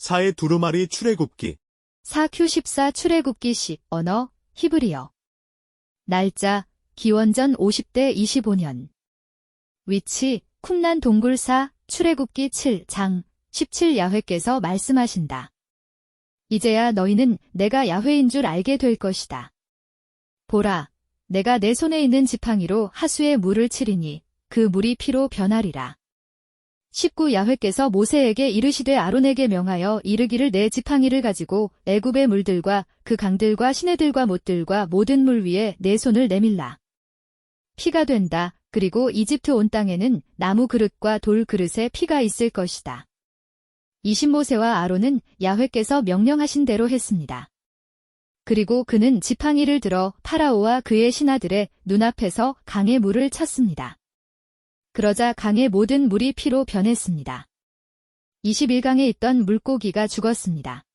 4의 두루마리 출애굽기 4Q14 출애굽기 시 언어 히브리어 날짜 기원전 50대 25년 위치 쿰란 동굴 4 출애굽기 7장 17 야훼께서 말씀하신다. 이제야 너희는 내가 야훼인 줄 알게 될 것이다. 보라, 내가 내 손에 있는 지팡이로 하수에 물을 치리니 그 물이 피로 변하리라. 19 야훼께서 모세에게 이르시되 아론에게 명하여 이르기를 내 지팡이를 가지고 애굽의 물들과 그 강들과 시내들과 못들과 모든 물 위에 내 손을 내밀라. 피가 된다. 그리고 이집트 온 땅에는 나무 그릇과 돌 그릇에 피가 있을 것이다. 20 모세와 아론은 야훼께서 명령하신 대로 했습니다. 그리고 그는 지팡이를 들어 파라오와 그의 신하들의 눈앞에서 강의 물을 쳤습니다. 그러자 강의 모든 물이 피로 변했습니다. 21강에 있던 물고기가 죽었습니다.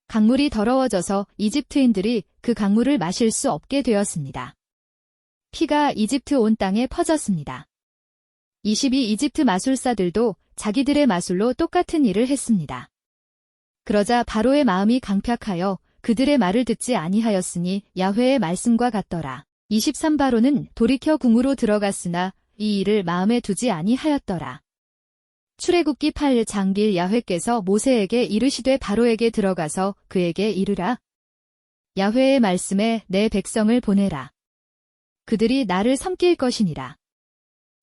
강물이 더러워져서 이집트인들이 그 강물을 마실 수 없게 되었습니다. 피가 이집트 온 땅에 퍼졌습니다. 22 이집트 마술사들도 자기들의 마술로 똑같은 일을 했습니다. 그러자 바로의 마음이 강팍하여 그들의 말을 듣지 아니하였으니 야훼의 말씀과 같더라. 23 바로는 돌이켜 궁으로 들어갔으나 이 일을 마음에 두지 아니하였더라. 출애굽기 8장 빌 야훼께서 모세에게 이르시되 바로에게 들어가서 그에게 이르라. 야훼의 말씀에 내 백성을 보내라. 그들이 나를 섬길 것이니라.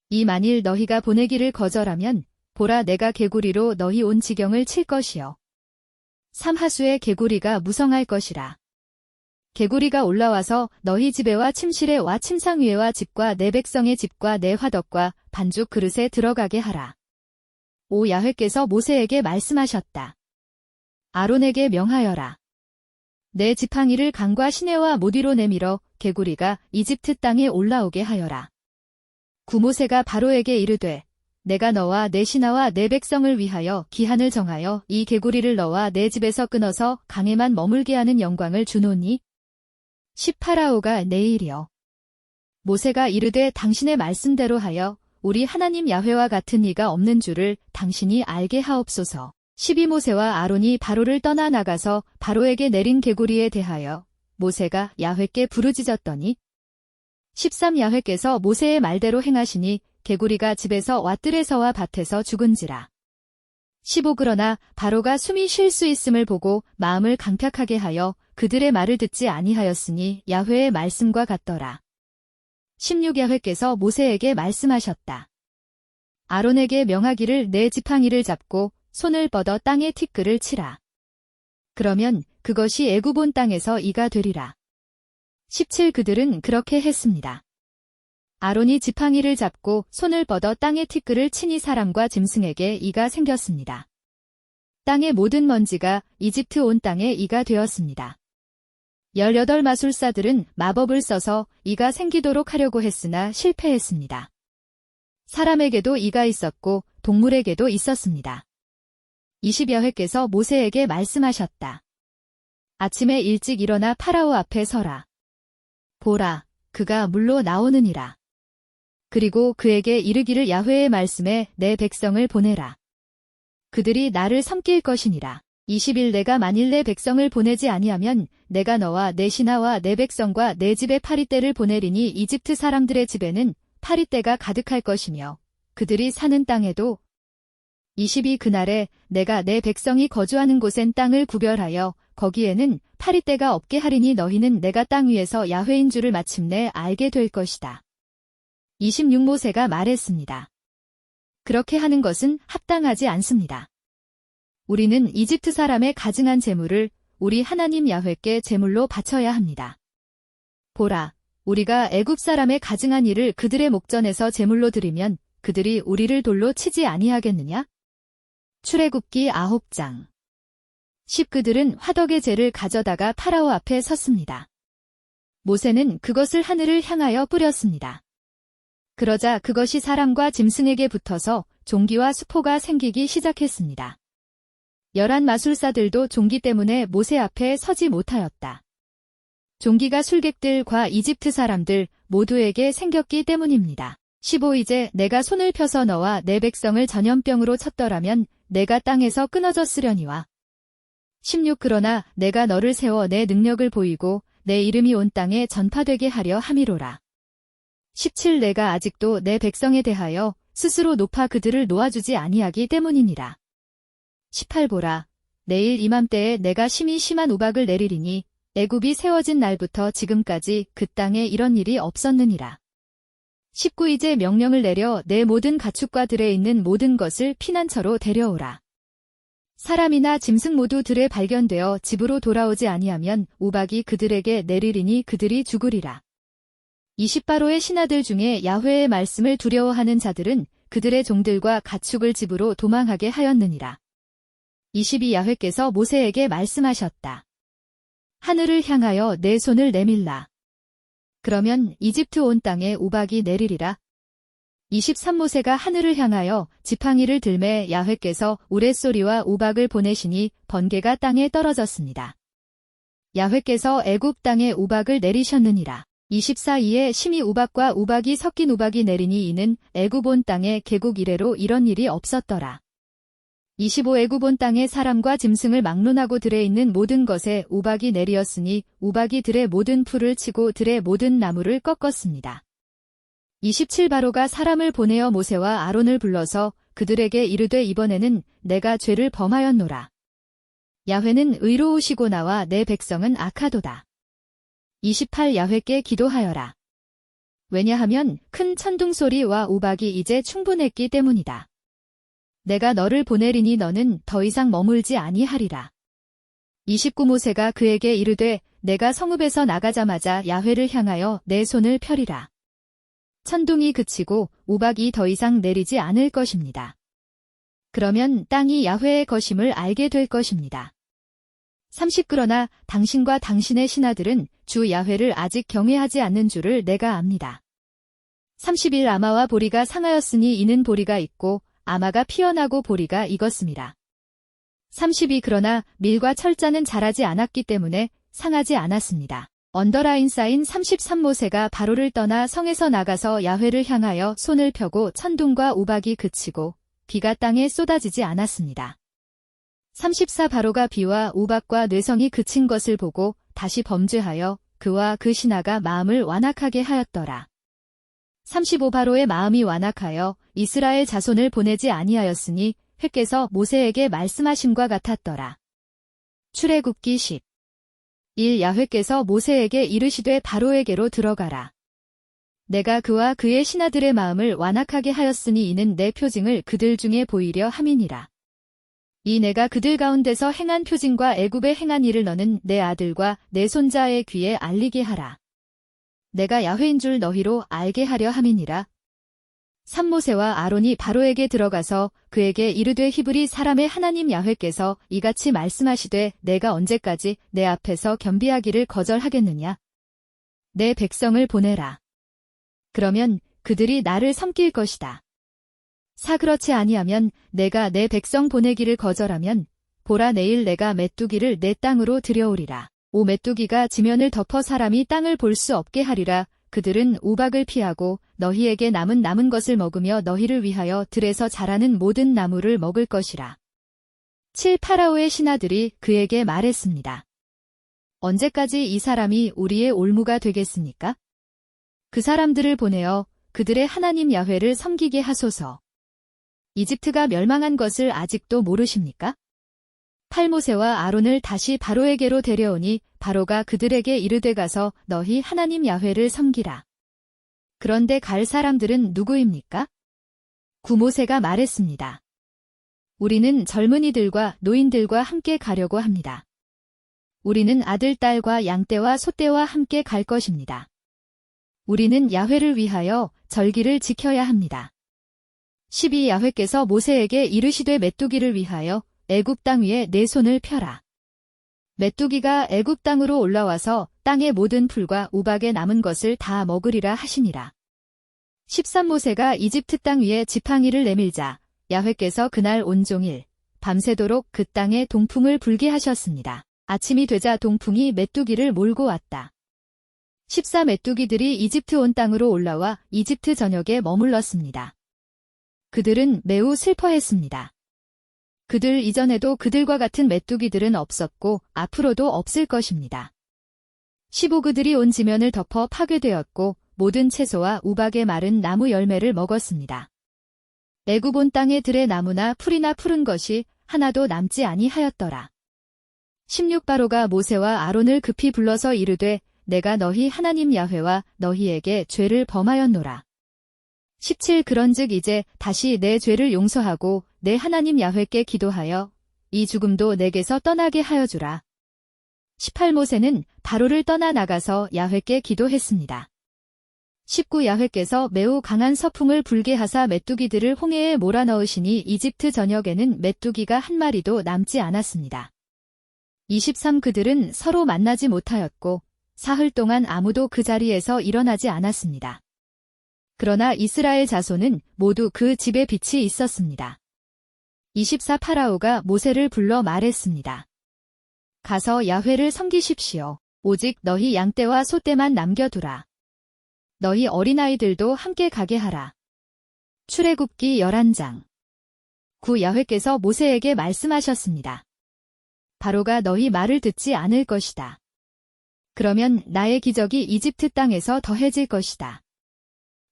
이 만일 너희가 보내기를 거절하면 보라 내가 개구리로 너희 온 지경을 칠 것이요. 삼하수의 개구리가 무성할 것이라. 개구리가 올라와서 너희 집에와 침실에 와 침상 위에와 집과 내 백성의 집과 내 화덕과 반죽 그릇에 들어가게 하라. 오 야훼께서 모세에게 말씀하셨다. 아론에게 명하여라. 내 지팡이를 강과 시내와 못 위로 내밀어 개구리가 이집트 땅에 올라오게 하여라. 구모세가 바로에게 이르되 내가 너와 내 신하와 내 백성을 위하여 기한을 정하여 이 개구리를 너와 내 집에서 끊어서 강에만 머물게 하는 영광을 주노니 18아오가 내일이여. 모세가 이르되 당신의 말씀대로 하여 우리 하나님 야훼와 같은 이가 없는 줄을 당신이 알게 하옵소서. 12 모세와 아론이 바로를 떠나 나가서 바로에게 내린 개구리에 대하여 모세가 야훼께 부르짖었더니 13 야훼께서 모세의 말대로 행하시니 개구리가 집에서 왓들에서와 밭에서 죽은지라. 15 그러나 바로가 숨이 쉴 수 있음을 보고 마음을 강팍하게 하여 그들의 말을 듣지 아니하였으니 야훼의 말씀과 같더라. 16 야훼께서 모세에게 말씀하셨다. 아론에게 명하기를 내 지팡이를 잡고 손을 뻗어 땅에 티끌을 치라. 그러면 그것이 애굽 온 땅에서 이가 되리라. 17 그들은 그렇게 했습니다. 아론이 지팡이를 잡고 손을 뻗어 땅에 티끌을 치니 사람과 짐승에게 이가 생겼습니다. 땅의 모든 먼지가 이집트 온 땅에 이가 되었습니다. 18 마술사들은 마법을 써서 이가 생기도록 하려고 했으나 실패했습니다. 사람에게도 이가 있었고 동물에게도 있었습니다. 20 야훼께서 모세에게 말씀하셨다. 아침에 일찍 일어나 파라오 앞에 서라. 보라, 그가 물로 나오느니라. 그리고 그에게 이르기를 야훼의 말씀에 내 백성을 보내라. 그들이 나를 섬길 것이니라. 20일 내가 만일 내 백성을 보내지 아니하면 내가 너와 내 신하와 내 백성과 내 집에 파리떼를 보내리니 이집트 사람들의 집에는 파리떼가 가득할 것이며 그들이 사는 땅에도 22 그날에 내가 내 백성이 거주하는 곳엔 땅을 구별하여 거기에는 파리떼가 없게 하리니 너희는 내가 땅 위에서 야훼인 줄을 마침내 알게 될 것이다. 26 모세가 말했습니다. 그렇게 하는 것은 합당하지 않습니다. 우리는 이집트 사람의 가증한 재물을 우리 하나님 야훼께 제물로 바쳐야 합니다. 보라, 우리가 애굽 사람의 가증한 일을 그들의 목전에서 제물로 드리면 그들이 우리를 돌로 치지 아니하겠느냐? 출애굽기 9장 10 그들은 화덕의 재를 가져다가 파라오 앞에 섰습니다. 모세는 그것을 하늘을 향하여 뿌렸습니다. 그러자 그것이 사람과 짐승에게 붙어서 종기와 수포가 생기기 시작했습니다. 11 마술사들도 종기 때문에 모세 앞에 서지 못하였다. 종기가 술객들과 이집트 사람들 모두에게 생겼기 때문입니다. 15 이제 내가 손을 펴서 너와 내 백성을 전염병으로 쳤더라면 내가 땅에서 끊어졌으려니와 16 그러나 내가 너를 세워 내 능력을 보이고 내 이름이 온 땅에 전파되게 하려 함이로라. 17 내가 아직도 내 백성에 대하여 스스로 높아 그들을 놓아주지 아니하기 때문이니라. 18 보라. 내일 이맘때에 내가 심히 심한 우박을 내리리니 애굽이 세워진 날부터 지금까지 그 땅에 이런 일이 없었느니라. 19 이제 명령을 내려 내 모든 가축과 들에 있는 모든 것을 피난처로 데려오라. 사람이나 짐승 모두 들에 발견되어 집으로 돌아오지 아니하면 우박이 그들에게 내리리니 그들이 죽으리라. 20바로의 신하들 중에 야훼의 말씀을 두려워하는 자들은 그들의 종들과 가축을 집으로 도망하게 하였느니라. 22 야훼께서 모세에게 말씀하셨다. 하늘을 향하여 내 손을 내밀라. 그러면 이집트 온 땅에 우박이 내리리라. 23 모세가 하늘을 향하여 지팡이를 들매 야훼께서 우레소리와 우박을 보내시니 번개가 땅에 떨어졌습니다. 야훼께서 애굽 땅에 우박을 내리셨느니라. 24 이에 심히 우박과 우박이 섞인 우박이 내리니 이는 애굽 온 땅에 개국 이래로 이런 일이 없었더라. 25 애굽 온 땅에 사람과 짐승을 막론하고 들에 있는 모든 것에 우박이 내리었으니 우박이 들의 모든 풀을 치고 들의 모든 나무를 꺾었습니다. 27 바로가 사람을 보내어 모세와 아론을 불러서 그들에게 이르되 이번에는 내가 죄를 범하였노라. 야훼는 의로우시고 나와 내 백성은 악하도다. 28 야훼께 기도하여라. 왜냐하면 큰 천둥 소리와 우박이 이제 충분했기 때문이다. 내가 너를 보내리니 너는 더 이상 머물지 아니하리라. 29 모세가 그에게 이르되 내가 성읍에서 나가자마자 야훼를 향하여 내 손을 펴리라. 천둥이 그치고 우박이 더 이상 내리지 않을 것입니다. 그러면 땅이 야훼의 것임을 알게 될 것입니다. 30 그러나 당신과 당신의 신하들은 주 야훼를 아직 경외하지 않는 줄을 내가 압니다. 31 아마와 보리가 상하였으니 이는 보리가 있고 아마가 피어나고 보리가 익었습니다. 32 그러나 밀과 철자는 자라지 않았기 때문에 상하지 않았습니다. 언더라인 쌓인 33 모세가 바로를 떠나 성에서 나가서 야훼를 향하여 손을 펴고 천둥과 우박이 그치고 비가 땅에 쏟아지지 않았습니다. 34 바로가 비와 우박과 뇌성이 그친 것을 보고 다시 범죄하여 그와 그 신하가 마음을 완악하게 하였더라. 35 바로의 마음이 완악하여 이스라엘 자손을 보내지 아니하였으니 훼께서 모세에게 말씀하심과 같았더라. 출애굽기 10 1 야훼께서 모세에게 이르시되 바로에게로 들어가라. 내가 그와 그의 신하들의 마음을 완악하게 하였으니 이는 내 표징을 그들 중에 보이려 함이니라. 이 내가 그들 가운데서 행한 표징과 애굽에 행한 일을 너는 내 아들과 내 손자의 귀에 알리게 하라. 내가 야훼인 줄 너희로 알게 하려 함이니라. 3 모세와 아론이 바로에게 들어가서 그에게 이르되 히브리 사람의 하나님 야훼께서 이같이 말씀하시되 내가 언제까지 내 앞에서 겸비하기를 거절하겠느냐. 내 백성을 보내라. 그러면 그들이 나를 섬길 것이다. 4 그렇지 아니하면 내가 내 백성 보내기를 거절하면 보라 내일 내가 메뚜기를 내 땅으로 들여오리라. 5 메뚜기가 지면을 덮어 사람이 땅을 볼 수 없게 하리라. 그들은 우박을 피하고 너희에게 남은 것을 먹으며 너희를 위하여 들에서 자라는 모든 나무를 먹을 것이라. 7 파라오의 신하들이 그에게 말했습니다. 언제까지 이 사람이 우리의 올무가 되겠습니까? 그 사람들을 보내어 그들의 하나님 야훼를 섬기게 하소서. 이집트가 멸망한 것을 아직도 모르십니까? 8 모세와 아론을 다시 바로에게로 데려오니 바로가 그들에게 이르되 가서 너희 하나님 야훼를 섬기라. 그런데 갈 사람들은 누구입니까? 9 모세가 말했습니다. 우리는 젊은이들과 노인들과 함께 가려고 합니다. 우리는 아들, 딸과 양떼와 소떼와 함께 갈 것입니다. 우리는 야훼를 위하여 절기를 지켜야 합니다. 12 야훼께서 모세에게 이르시되 메뚜기를 위하여 애굽 땅 위에 내 손을 펴라. 메뚜기가 애굽 땅으로 올라와서 땅의 모든 풀과 우박에 남은 것을 다 먹으리라 하시니라. 13 모세가 이집트 땅 위에 지팡이를 내밀자 야훼께서 그날 온종일 밤새도록 그 땅에 동풍을 불게 하셨습니다. 아침이 되자 동풍이 메뚜기를 몰고 왔다. 14 메뚜기들이 이집트 온 땅으로 올라와 이집트 전역에 머물렀습니다. 그들은 매우 슬퍼했습니다. 그들 이전에도 그들과 같은 메뚜기들은 없었고 앞으로도 없을 것입니다. 15 그들이 온 지면을 덮어 파괴되었고 모든 채소와 우박의 마른 나무 열매를 먹었습니다. 애굽 온 땅의 들의 나무나 풀이나 푸른 것이 하나도 남지 아니하였더라. 16 바로가 모세와 아론을 급히 불러서 이르되 내가 너희 하나님 야훼와 너희에게 죄를 범하였노라. 17 그런즉 이제 다시 내 죄를 용서하고 내 하나님 야훼께 기도하여 이 죽음도 내게서 떠나게 하여 주라. 18 모세는 바로를 떠나 나가서 야훼께 기도했습니다. 19 야훼께서 매우 강한 서풍을 불게 하사 메뚜기들을 홍해에 몰아넣으시니 이집트 전역에는 메뚜기가 한 마리도 남지 않았습니다. 23 그들은 서로 만나지 못하였고 사흘 동안 아무도 그 자리에서 일어나지 않았습니다. 그러나 이스라엘 자손은 모두 그 집에 빛이 있었습니다. 24 파라오가 모세를 불러 말했습니다. 가서 야훼를 섬기십시오. 오직 너희 양떼와 소떼만 남겨두라. 너희 어린아이들도 함께 가게 하라. 출애굽기 11장 9 야훼께서 모세에게 말씀하셨습니다. 바로가 너희 말을 듣지 않을 것이다. 그러면 나의 기적이 이집트 땅에서 더해질 것이다.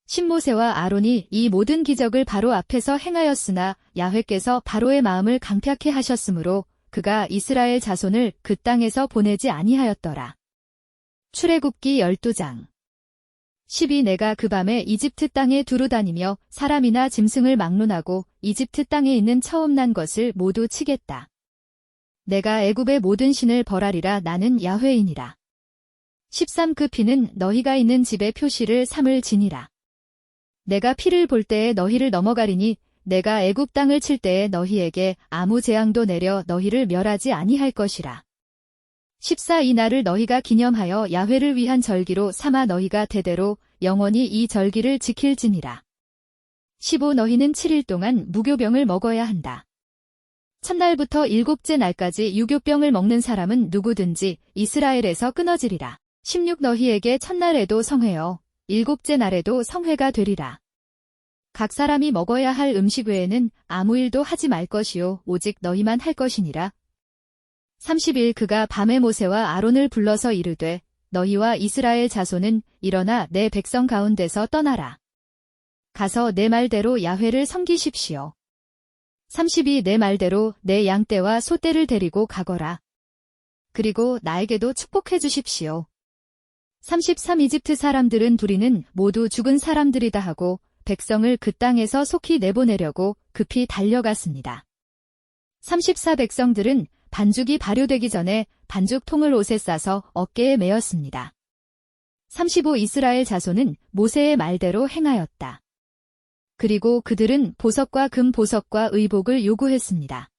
신모세와 아론이 이 모든 기적을 바로 앞에서 행하였으나 야훼께서 바로의 마음을 강팍해 하셨으므로 그가 이스라엘 자손을 그 땅에서 보내지 아니하였더라. 출애굽기 12장 12 내가 그 밤에 이집트 땅에 두루 다니며 사람이나 짐승을 막론하고 이집트 땅에 있는 처음 난 것을 모두 치겠다. 내가 애굽의 모든 신을 벌하리라 나는 야훼이니라. 13 그 피는 너희가 있는 집의 표시를 삼을 지니라. 내가 피를 볼 때에 너희를 넘어가리니 내가 애굽 땅을 칠 때에 너희에게 아무 재앙도 내려 너희를 멸하지 아니할 것이라. 14 이 날을 너희가 기념하여 야훼를 위한 절기로 삼아 너희가 대대로 영원히 이 절기를 지킬지니라. 15 너희는 7일 동안 무교병을 먹어야 한다. 첫날부터 일곱째 날까지 유교병을 먹는 사람은 누구든지 이스라엘에서 끊어지리라. 16 너희에게 첫날에도 성회여 일곱째 날에도 성회가 되리라. 각 사람이 먹어야 할 음식 외에는 아무 일도 하지 말 것이요 오직 너희만 할 것이니라. 30일 그가 밤에 모세와 아론을 불러서 이르되 너희와 이스라엘 자손은 일어나 내 백성 가운데서 떠나라. 가서 내 말대로 야훼를 섬기십시오. 32 내 말대로 내 양떼와 소떼를 데리고 가거라. 그리고 나에게도 축복해 주십시오. 33 이집트 사람들은 둘이는 모두 죽은 사람들이다 하고 백성을 그 땅에서 속히 내보내려고 급히 달려갔습니다. 34 백성들은 반죽이 발효되기 전에 반죽통을 옷에 싸서 어깨에 메었습니다. 35 이스라엘 자손은 모세의 말대로 행하였다. 그리고 그들은 보석과 금 보석과 의복을 요구했습니다.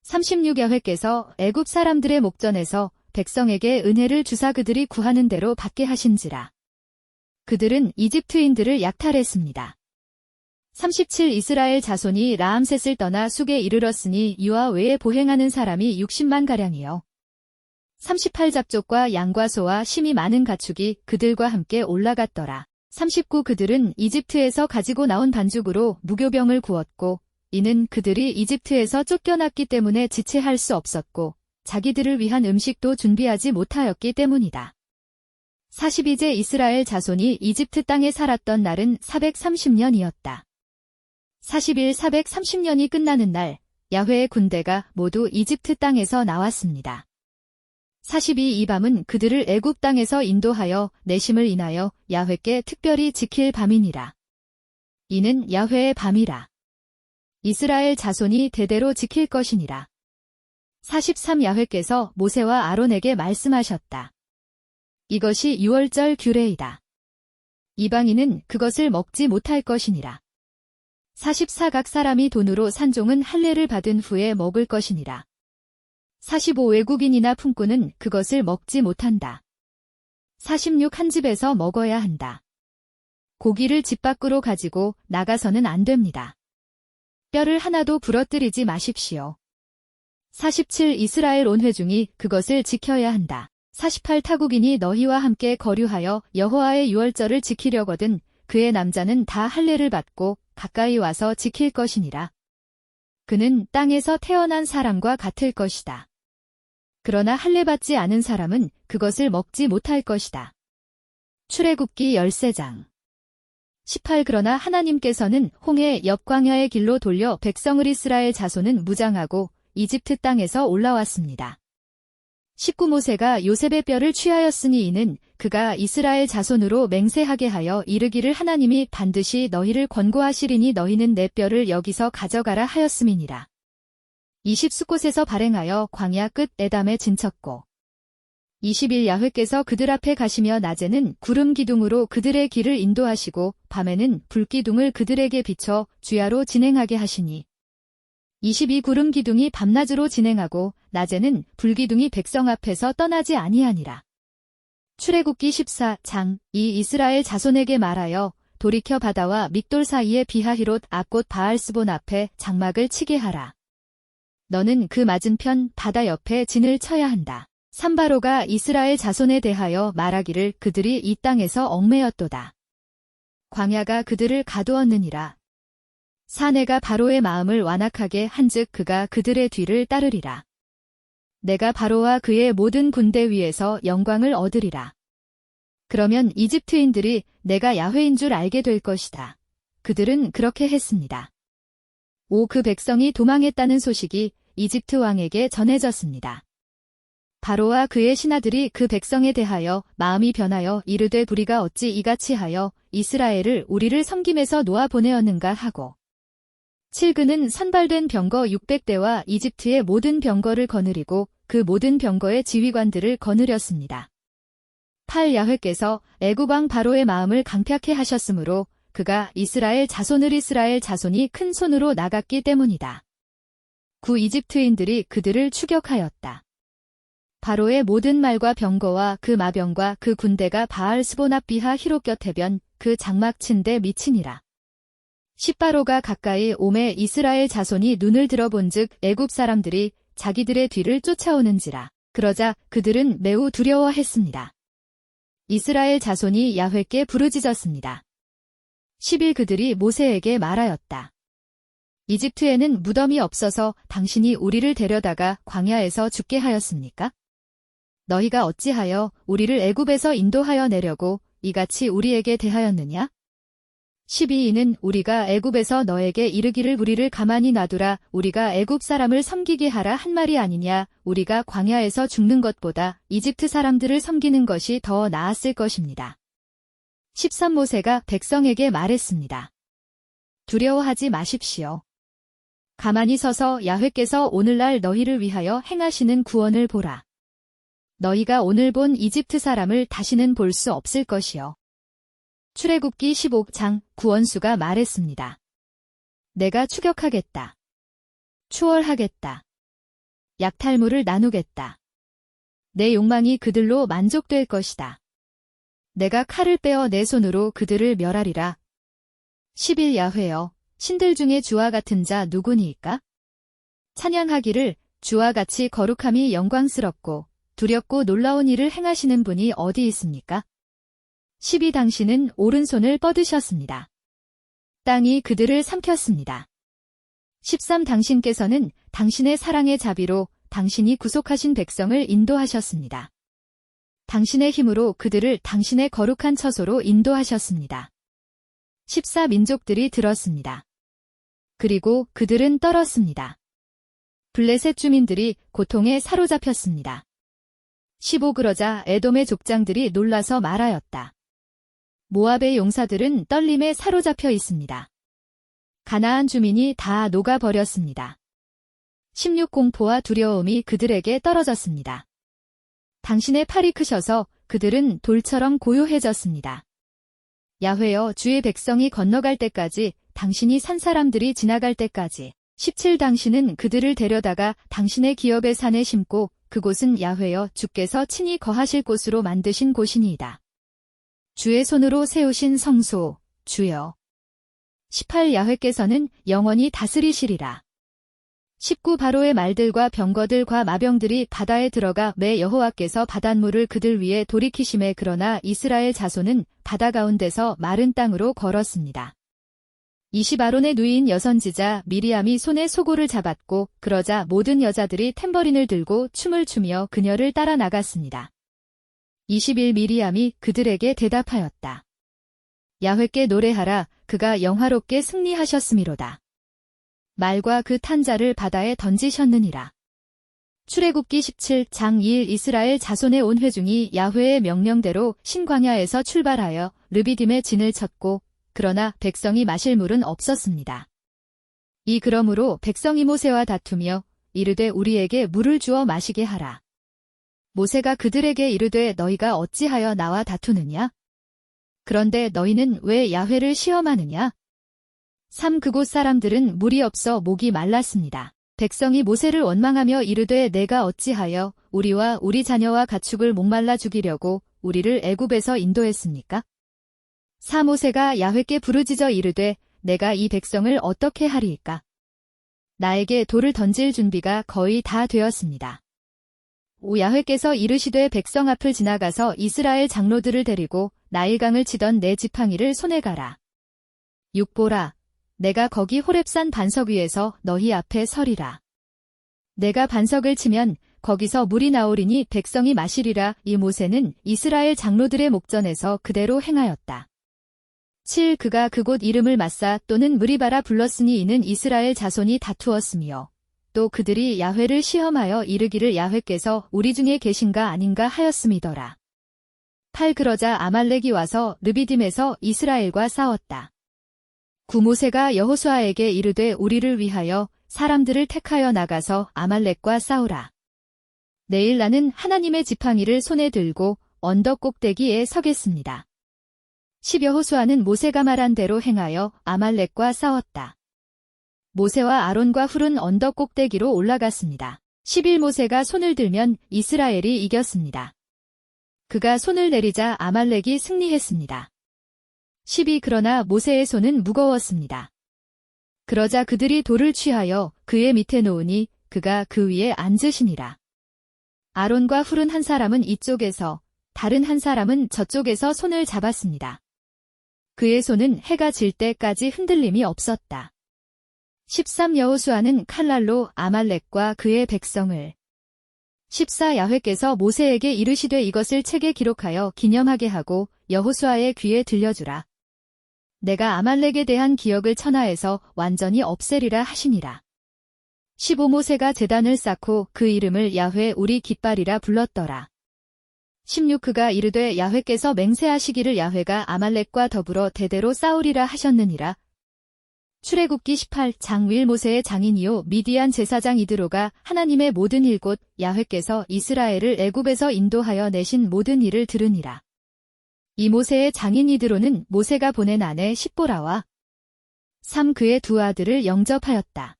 36 야훼께서 애굽 사람들의 목전에서 백성에게 은혜를 주사 그들이 구하는 대로 받게 하신지라. 그들은 이집트인들을 약탈했습니다. 37 이스라엘 자손이 라암셋을 떠나 숲에 이르렀으니 이와 외에 보행하는 사람이 60만 가량이요. 38 잡족과 양과 소와 심이 많은 가축이 그들과 함께 올라갔더라. 39 그들은 이집트에서 가지고 나온 반죽으로 무교병을 구웠고 이는 그들이 이집트에서 쫓겨났기 때문에 지체할 수 없었고 자기들을 위한 음식도 준비하지 못하였기 때문이다. 42제 이스라엘 자손이 이집트 땅에 살았던 날은 430년이었다. 40일 430년이 끝나는 날 야훼의 군대가 모두 이집트 땅에서 나왔습니다. 42 이 밤은 그들을 애굽 땅에서 인도하여 내심을 인하여 야훼께 특별히 지킬 밤이니라. 이는 야훼의 밤이라. 이스라엘 자손이 대대로 지킬 것이니라. 43 야훼께서 모세와 아론에게 말씀하셨다. 이것이 유월절 규례이다. 이방인은 그것을 먹지 못할 것이니라. 44 각 사람이 돈으로 산종은 할례를 받은 후에 먹을 것이니라. 45 외국인이나 품꾼은 그것을 먹지 못한다. 46 한 집에서 먹어야 한다. 고기를 집 밖으로 가지고 나가서는 안 됩니다. 뼈를 하나도 부러뜨리지 마십시오. 47 이스라엘 온 회중이 그것을 지켜야 한다. 48 타국인이 너희와 함께 거류하여 여호와의 유월절을 지키려거든 그의 남자는 다 할례를 받고 가까이 와서 지킬 것이니라. 그는 땅에서 태어난 사람과 같을 것이다. 그러나 할례받지 않은 사람은 그것을 먹지 못할 것이다. 출애굽기 13장 18 그러나 하나님께서는 홍해 옆 광야의 길로 돌려 백성을 이스라엘 자손은 무장하고 이집트 땅에서 올라왔습니다. 19 모세가 요셉의 뼈를 취하였으니 이는 그가 이스라엘 자손으로 맹세하게 하여 이르기를 하나님이 반드시 너희를 권고하시리니 너희는 내 뼈를 여기서 가져가라 하였음이니라. 20 숫곳에서 발행하여 광야 끝 에담에 진쳤고 20일 야훼께서 그들 앞에 가시며 낮에는 구름 기둥으로 그들의 길을 인도하시고 밤에는 불기둥을 그들에게 비춰 주야로 진행하게 하시니 22 구름 기둥이 밤낮으로 진행하고 낮에는 불기둥이 백성 앞에서 떠나지 아니하니라. 출애굽기 14장 이 이스라엘 자손에게 말하여 돌이켜 바다와 믹돌 사이에 비하히롯 앞곳 바알스본 앞에 장막을 치게 하라. 너는 그 맞은편 바다 옆에 진을 쳐야 한다. 산바로가 이스라엘 자손에 대하여 말하기를 그들이 이 땅에서 얽매였도다. 광야가 그들을 가두었느니라. 사내가 바로의 마음을 완악하게 한즉 그가 그들의 뒤를 따르리라. 내가 바로와 그의 모든 군대 위에서 영광을 얻으리라. 그러면 이집트인들이 내가 야훼인 줄 알게 될 것이다. 그들은 그렇게 했습니다. 그 백성이 도망했다는 소식이 이집트 왕에게 전해졌습니다. 바로와 그의 신하들이 그 백성에 대하여 마음이 변하여 이르되 우리가 어찌 이같이 하여 이스라엘을 우리를 섬김에서 놓아 보내었는가 하고 7 그는 선발된 병거 600대와 이집트의 모든 병거를 거느리고 그 모든 병거의 지휘관들을 거느렸습니다. 8 야훼께서 애굽 왕 바로의 마음을 강팍해 하셨으므로 그가 이스라엘 자손이 큰 손으로 나갔기 때문이다. 9 이집트인들이 그들을 추격하였다. 바로의 모든 말과 병거와 그 마병과 그 군대가 바알스본 앞 비하 히롯곁 해변 그 장막 친데 미치니라. 10 바로가 가까이 오매 이스라엘 자손이 눈을 들어본즉 애굽 사람들이 자기들의 뒤를 쫓아오는지라. 그러자 그들은 매우 두려워했습니다. 이스라엘 자손이 야훼께 부르짖었습니다. 10일 그들이 모세에게 말하였다. 이집트에는 무덤이 없어서 당신이 우리를 데려다가 광야에서 죽게 하였습니까? 너희가 어찌하여 우리를 애굽에서 인도하여 내려고 이같이 우리에게 대하였느냐? 12이는 우리가 애굽에서 너에게 이르기를 우리를 가만히 놔두라 우리가 애굽 사람을 섬기게 하라 한 말이 아니냐 우리가 광야에서 죽는 것보다 이집트 사람들을 섬기는 것이 더 나았을 것입니다. 13 모세가 백성에게 말했습니다. 두려워하지 마십시오. 가만히 서서 야훼께서 오늘날 너희를 위하여 행하시는 구원을 보라. 너희가 오늘 본 이집트 사람을 다시는 볼 수 없을 것이요. 출애굽기 15장 구원수가 말했습니다. 내가 추격하겠다. 추월하겠다. 약탈물을 나누겠다. 내 욕망이 그들로 만족될 것이다. 내가 칼을 빼어 내 손으로 그들을 멸하리라. 10일 야훼여 신들 중에 주와 같은 자 누구니이까? 찬양하기를 주와 같이 거룩함이 영광스럽고 두렵고 놀라운 일을 행하시는 분이 어디 있습니까? 12 당신은 오른손을 뻗으셨습니다. 땅이 그들을 삼켰습니다. 13 당신께서는 당신의 사랑의 자비로 당신이 구속하신 백성을 인도하셨습니다. 당신의 힘으로 그들을 당신의 거룩한 처소로 인도하셨습니다. 14 민족들이 들었습니다. 그리고 그들은 떨었습니다. 블레셋 주민들이 고통에 사로잡혔습니다. 15 그러자 에돔의 족장들이 놀라서 말하였다. 모압의 용사들은 떨림에 사로잡혀 있습니다. 가나안 주민이 다 녹아버렸습니다. 16 공포와 두려움이 그들에게 떨어졌습니다. 당신의 팔이 크셔서 그들은 돌처럼 고요해졌습니다. 야훼여 주의 백성이 건너갈 때까지 당신이 산 사람들이 지나갈 때까지 17 당신은 그들을 데려다가 당신의 기업의 산에 심고 그곳은 야훼여 주께서 친히 거하실 곳으로 만드신 곳이니이다. 주의 손으로 세우신 성소 주여. 18 야훼께서는 영원히 다스리시리라. 19 바로의 말들과 병거들과 마병들이 바다에 들어가 매 여호와께서 바닷물을 그들 위에 돌이키심에 그러나 이스라엘 자손은 바다 가운데서 마른 땅으로 걸었습니다. 아론의 누이인 여선지자 미리암이 손에 소고를 잡았고 그러자 모든 여자들이 탬버린을 들고 춤을 추며 그녀를 따라 나갔습니다. mi리암이 그들에게 대답하였다. 야훼께 노래하라. 그가 영화롭게 승리하셨음이로다. 말과 그 탄자를 바다에 던지셨느니라. 출애굽기 17장 2일 이스라엘 자손의 온 회중이 야훼의 명령대로 신광야에서 출발하여 르비딤에 진을 쳤고 그러나 백성이 마실 물은 없었습니다. 그러므로 백성이 모세와 다투며 이르되 우리에게 물을 주어 마시게 하라. 모세가 그들에게 이르되 너희가 어찌하여 나와 다투느냐? 그런데 너희는 왜 야훼를 시험하느냐? 그곳 사람들은 물이 없어 목이 말랐습니다. 백성이 모세를 원망하며 이르되 내가 어찌하여 우리와 우리 자녀와 가축을 목말라 죽이려고 우리를 애굽에서 인도했습니까? 모세가 야훼께 부르짖어 이르되 내가 이 백성을 어떻게 하리이까? 나에게 돌을 던질 준비가 거의 다 되었습니다. 야훼께서 이르시되 백성 앞을 지나가서 이스라엘 장로들을 데리고 나일강을 치던 내 지팡이를 손에 가라. 보라. 내가 거기 호렙산 반석 위에서 너희 앞에 서리라. 내가 반석을 치면 거기서 물이 나오리니 백성이 마시리라. 이 모세는 이스라엘 장로들의 목전에서 그대로 행하였다. 그가 그곳 이름을 마사 또는 무리바라 불렀으니 이는 이스라엘 자손이 다투었으며 또 그들이 야훼를 시험하여 이르기를 야훼께서 우리 중에 계신가 아닌가 하였음이더라. 그러자 아말렉이 와서 르비딤에서 이스라엘과 싸웠다. 모세가 여호수아에게 이르되 우리를 위하여 사람들을 택하여 나가서 아말렉과 싸우라. 내일 나는 하나님의 지팡이를 손에 들고 언덕 꼭대기에 서겠습니다. 여호수아는 모세가 말한 대로 행하여 아말렉과 싸웠다. 모세와 아론과 훌은 언덕 꼭대기로 올라갔습니다. 모세가 손을 들면 이스라엘이 이겼습니다. 그가 손을 내리자 아말렉이 승리했습니다. 그러나 모세의 손은 무거웠습니다. 그러자 그들이 돌을 취하여 그의 밑에 놓으니 그가 그 위에 앉으시니라. 아론과 훌은 한 사람은 이쪽에서 다른 한 사람은 저쪽에서 손을 잡았습니다. 그의 손은 해가 질 때까지 흔들림이 없었다. 여호수아는 칼날로 아말렉과 그의 백성을 야훼께서 모세에게 이르시되 이것을 책에 기록하여 기념하게 하고 여호수아의 귀에 들려주라. 내가 아말렉에 대한 기억을 천하에서 완전히 없애리라 하시니라. 모세가 제단을 쌓고 그 이름을 야훼 우리 깃발이라 불렀더라. 그가 이르되 야훼께서 맹세하시기를 야훼가 아말렉과 더불어 대대로 싸우리라 하셨느니라. 출애굽기 18장 1 모세의 장인이요 미디안 제사장 이드로가 하나님의 모든 일곧 야훼께서 이스라엘을 애굽에서 인도하여 내신 모든 일을 들으니라. 이 모세의 장인 이드로는 모세가 보낸 아내 십보라와 그의 두 아들을 영접하였다.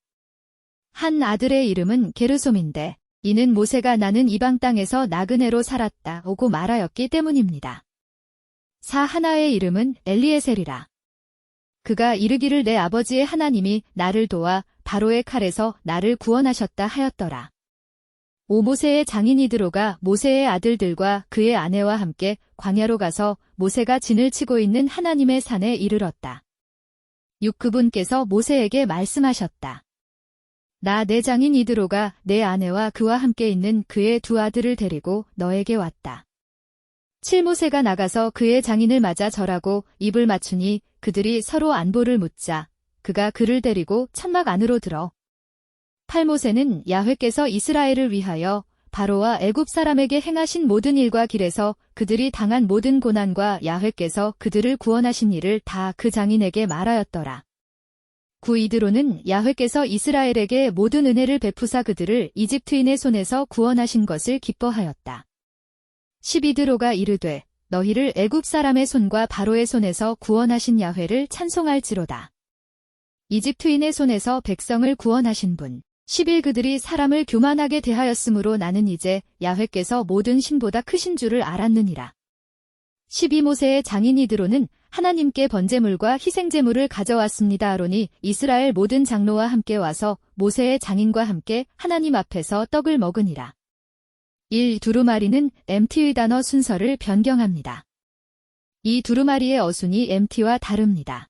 한 아들의 이름은 게르솜인데 이는 모세가 나는 이방 땅에서 나그네로 살았다 오고 말하였기 때문입니다. 하나의 이름은 엘리에셀이라. 그가 이르기를 내 아버지의 하나님이 나를 도와 바로의 칼에서 나를 구원하셨다 하였더라. 모세의 장인 이드로가 모세의 아들들과 그의 아내와 함께 광야로 가서 모세가 진을 치고 있는 하나님의 산에 이르렀다. 그분께서 모세에게 말씀하셨다. 나 내 장인 이드로가 내 아내와 그와 함께 있는 그의 두 아들을 데리고 너에게 왔다. 모세가 나가서 그의 장인을 맞아 절하고 입을 맞추니 그들이 서로 안보를 묻자 그가 그를 데리고 천막 안으로 들어 모세는 야훼께서 이스라엘을 위하여 바로와 애굽 사람에게 행하신 모든 일과 길에서 그들이 당한 모든 고난과 야훼께서 그들을 구원하신 일을 다 그 장인에게 말하였더라. 이드로는 야훼께서 이스라엘에게 모든 은혜를 베푸사 그들을 이집트인의 손에서 구원하신 것을 기뻐하였다. 이드로가 이르되 너희를 애굽 사람의 손과 바로의 손에서 구원하신 야훼를 찬송할지로다. 이집트인의 손에서 백성을 구원하신 분. 그들이 사람을 교만하게 대하였으므로 나는 이제 야훼께서 모든 신보다 크신 줄을 알았느니라. 모세의 장인 이드로는 하나님께 번제물과 희생제물을 가져왔습니다. 아론이 이스라엘 모든 장로와 함께 와서 모세의 장인과 함께 하나님 앞에서 떡을 먹으니라. 두루마리는 MT의 단어 순서를 변경합니다. 이 두루마리의 어순이 MT와 다릅니다.